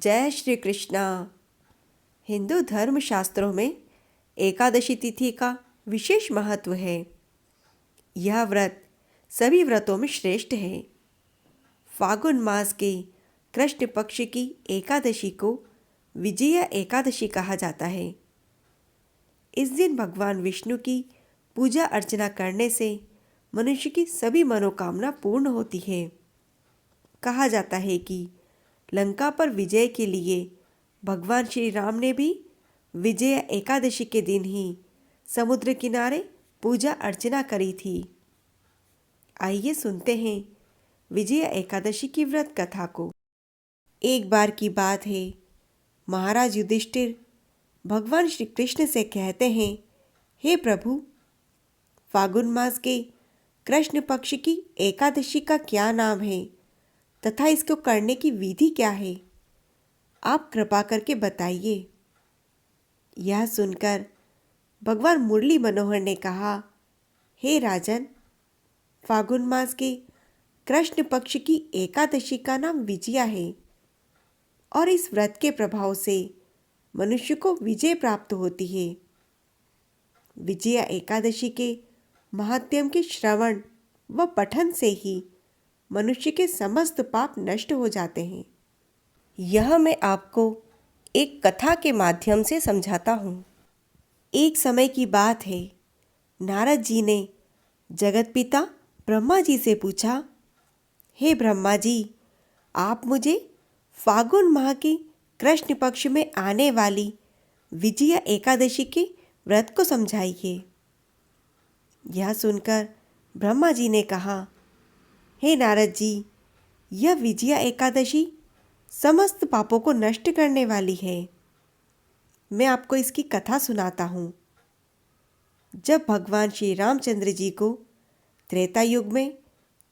जय श्री कृष्णा। हिंदू धर्म शास्त्रों में एकादशी तिथि का विशेष महत्व है। यह व्रत सभी व्रतों में श्रेष्ठ है। फागुन मास के कृष्ण पक्ष की एकादशी को विजया एकादशी कहा जाता है। इस दिन भगवान विष्णु की पूजा अर्चना करने से मनुष्य की सभी मनोकामना पूर्ण होती है। कहा जाता है कि लंका पर विजय के लिए भगवान श्री राम ने भी विजय एकादशी के दिन ही समुद्र किनारे पूजा अर्चना करी थी। आइए सुनते हैं विजय एकादशी की व्रत कथा को। एक बार की बात है, महाराज युधिष्ठिर भगवान श्री कृष्ण से कहते हैं, हे प्रभु, फागुन मास के कृष्ण पक्ष की एकादशी का क्या नाम है तथा इसको करने की विधि क्या है, आप कृपा करके बताइए। यह सुनकर भगवान मुरली मनोहर ने कहा, हे राजन, फागुन मास के कृष्ण पक्ष की एकादशी का नाम विजया है और इस व्रत के प्रभाव से मनुष्य को विजय प्राप्त होती है। विजया एकादशी के महात्म्य के श्रवण व पठन से ही मनुष्य के समस्त पाप नष्ट हो जाते हैं। यह मैं आपको एक कथा के माध्यम से समझाता हूँ। एक समय की बात है, नारद जी ने जगत पिता ब्रह्मा जी से पूछा, हे ब्रह्मा जी, आप मुझे फागुन माह के कृष्ण पक्ष में आने वाली विजया एकादशी के व्रत को समझाइए। यह सुनकर ब्रह्मा जी ने कहा, हे नारद जी, यह विजया एकादशी समस्त पापों को नष्ट करने वाली है। मैं आपको इसकी कथा सुनाता हूँ। जब भगवान श्री रामचंद्र जी को त्रेता युग में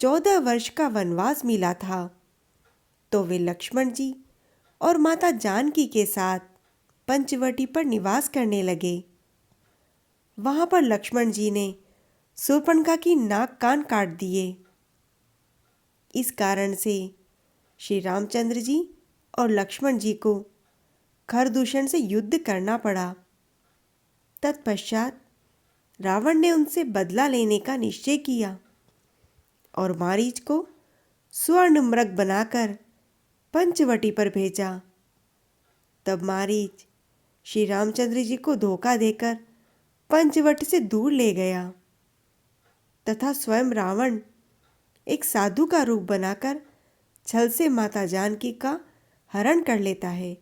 14 वर्ष का वनवास मिला था, तो वे लक्ष्मण जी और माता जानकी के साथ पंचवटी पर निवास करने लगे। वहाँ पर लक्ष्मण जी ने शूर्पणखा की नाक कान काट दिए। इस कारण से श्री रामचंद्र जी और लक्ष्मण जी को खरदूषण से युद्ध करना पड़ा। तत्पश्चात रावण ने उनसे बदला लेने का निश्चय किया और मारीच को स्वर्ण मृग बनाकर पंचवटी पर भेजा। तब मारीच श्री रामचंद्र जी को धोखा देकर पंचवटी से दूर ले गया तथा स्वयं रावण एक साधु का रूप बनाकर छल से माता जानकी का हरण कर लेता है।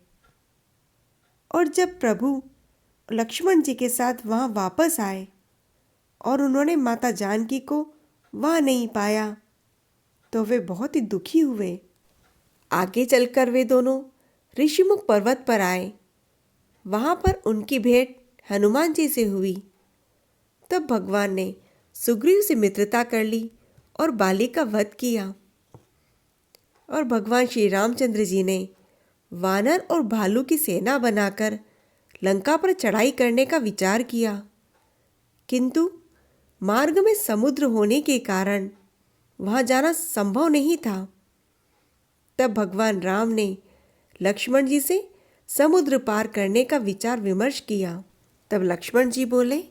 और जब प्रभु लक्ष्मण जी के साथ वहाँ वापस आए और उन्होंने माता जानकी को वहाँ नहीं पाया, तो वे बहुत ही दुखी हुए। आगे चलकर वे दोनों ऋषिमुख पर्वत पर आए। वहाँ पर उनकी भेंट हनुमान जी से हुई। तब भगवान ने सुग्रीव से मित्रता कर ली और बाली का वध किया। और भगवान श्री रामचंद्र जी ने वानर और भालू की सेना बनाकर लंका पर चढ़ाई करने का विचार किया, किंतु मार्ग में समुद्र होने के कारण वहां जाना संभव नहीं था। तब भगवान राम ने लक्ष्मण जी से समुद्र पार करने का विचार विमर्श किया। तब लक्ष्मण जी बोले,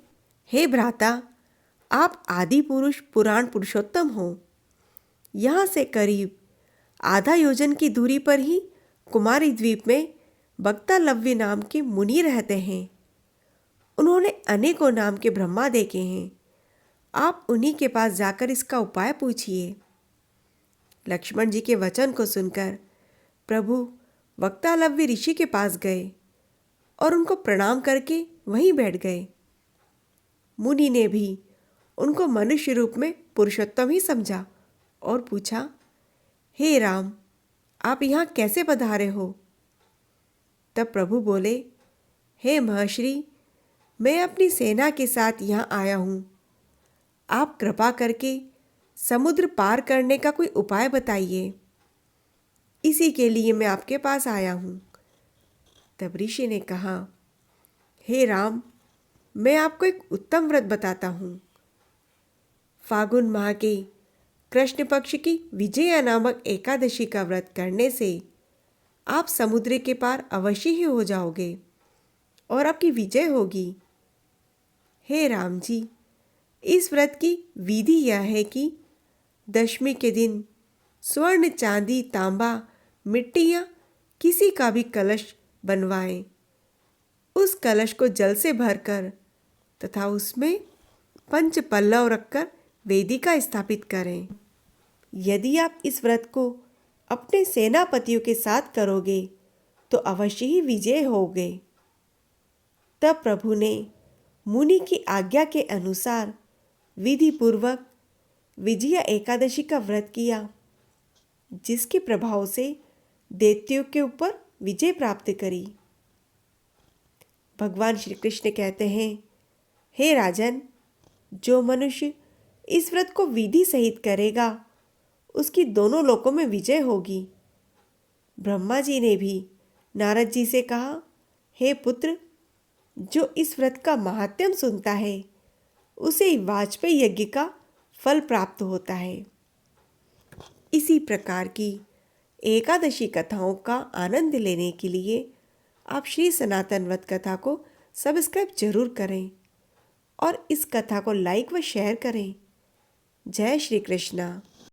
हे भ्राता, आप आदि पुरुष पुराण पुरुषोत्तम हो। यहाँ से करीब आधा योजन की दूरी पर ही कुमारी द्वीप में बक्तालव्य नाम के मुनि रहते हैं। उन्होंने अनेकों नाम के ब्रह्मा देखे हैं। आप उन्हीं के पास जाकर इसका उपाय पूछिए। लक्ष्मण जी के वचन को सुनकर प्रभु बक्तालव्य ऋषि के पास गए और उनको प्रणाम करके वहीं बैठ गए। मुनि ने भी उनको मनुष्य रूप में पुरुषोत्तम ही समझा और पूछा, हे राम, आप यहाँ कैसे पधारे हो? तब प्रभु बोले, हे महर्षि, मैं अपनी सेना के साथ यहाँ आया हूँ। आप कृपा करके समुद्र पार करने का कोई उपाय बताइए। इसी के लिए मैं आपके पास आया हूँ। तब ऋषि ने कहा, हे राम, मैं आपको एक उत्तम व्रत बताता हूँ। फागुन माह के कृष्ण पक्ष की विजया नामक एकादशी का व्रत करने से आप समुद्र के पार अवश्य ही हो जाओगे और आपकी विजय होगी। हे राम जी, इस व्रत की विधि यह है कि दशमी के दिन स्वर्ण, चांदी, तांबा, मिट्टी या किसी का भी कलश बनवाएं। उस कलश को जल से भरकर तथा उसमें पंच पल्लव रखकर वेदिका स्थापित करें। यदि आप इस व्रत को अपने सेनापतियों के साथ करोगे तो अवश्य ही विजय होगे। तब प्रभु ने मुनि की आज्ञा के अनुसार विधि पूर्वक विजया एकादशी का व्रत किया, जिसके प्रभाव से दैत्यों के ऊपर विजय प्राप्त करी। भगवान श्री कृष्ण कहते हैं, हे राजन, जो मनुष्य इस व्रत को विधि सहित करेगा उसकी दोनों लोकों में विजय होगी। ब्रह्मा जी ने भी नारद जी से कहा, हे पुत्र, जो इस व्रत का महात्म्य सुनता है उसे वाजपेयी यज्ञ का फल प्राप्त होता है। इसी प्रकार की एकादशी कथाओं का आनंद लेने के लिए आप श्री सनातन व्रत कथा को सब्सक्राइब जरूर करें और इस कथा को लाइक व शेयर करें। जय श्री कृष्णा।